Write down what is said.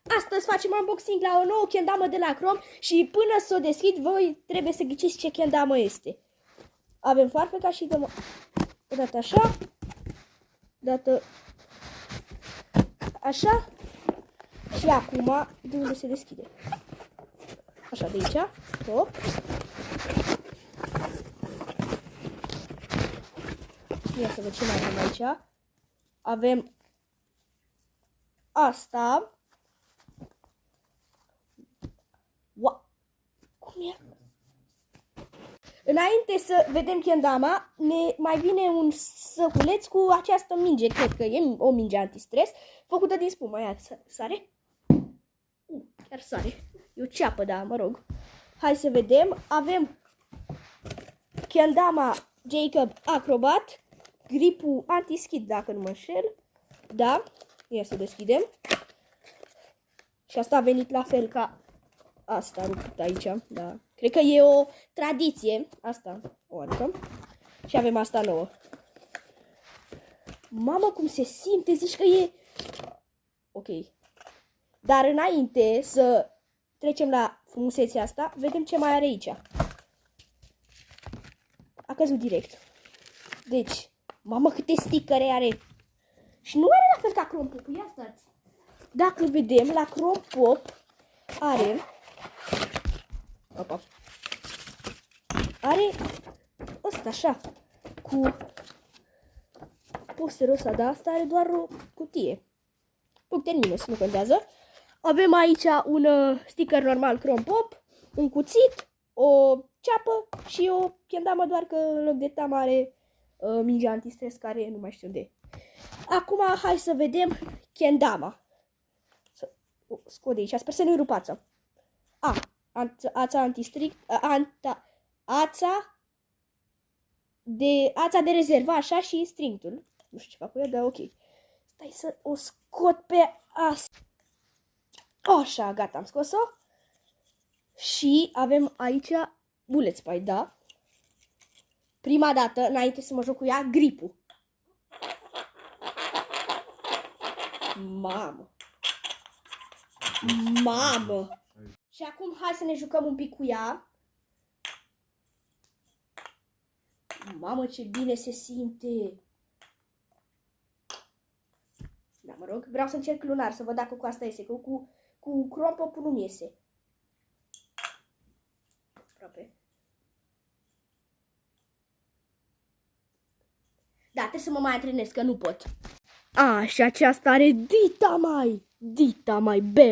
Astăzi facem unboxing la o nouă kendamă de la Chrome și până să o deschid, voi trebuie să ghiciți ce kendamă este. Avem farfeca și dăm o dată așa, dată așa și acum de unde se deschide. Așa, de aici, hop. Ia să văd ce mai avem aici. Avem asta. Wow. Cum e? Înainte să vedem kendama, ne mai vine un săculeț cu această minge, cred că e o minge antistres, făcută din spumă. Ia, sare? Chiar sare. E o ceapă, da, mă rog. Hai să vedem. Avem kendama Jacob Acrobat, gripul anti-schid, dacă nu mă înșel. Da, ia să deschidem. Și asta a venit la fel ca asta rupt aici, da. Cred că e o tradiție, asta o arătăm. Și avem asta nouă. Mamă, cum se simte, zici că e... Ok. Dar înainte să trecem la frumusețea asta, vedem ce mai are aici. A căzut direct. Deci, mamă, câte stickere are. Și nu are la fel ca Chrome Pop, ia stați. Dacă vedem, la Chrome Pop are... Opa. Are ăsta așa, cu posterul ăsta, dar asta are doar o cutie. Puncte în minus, nu contează. Avem aici un sticker normal Chrome Pop, un cuțit, o ceapă și o kendamă, doar că în loc de tam are mingea antistres care nu mai știu unde e. Acum hai să vedem kendama. Scot de aici, sper să nu-i rup ața. Ața antistrict, ața de rezervă, așa, și stringtul. Nu știu ce fac cu ea, dar ok. Stai să o scot pe asta. Așa, gata, am scos-o. Și avem aici bullet spy, da? Prima dată, înainte să mă joc cu ea, gripul. Mamă! Mamă! Și acum hai să ne jucăm un pic cu ea. Mamă, ce bine se simte! Da, mă rog, vreau să încerc lunar, să văd dacă cu asta iese, că cu Chrome Pop nu-mi iese. Aproape. Da, trebuie să mă mai antrenez, că nu pot. Și aceasta are dita mai bel.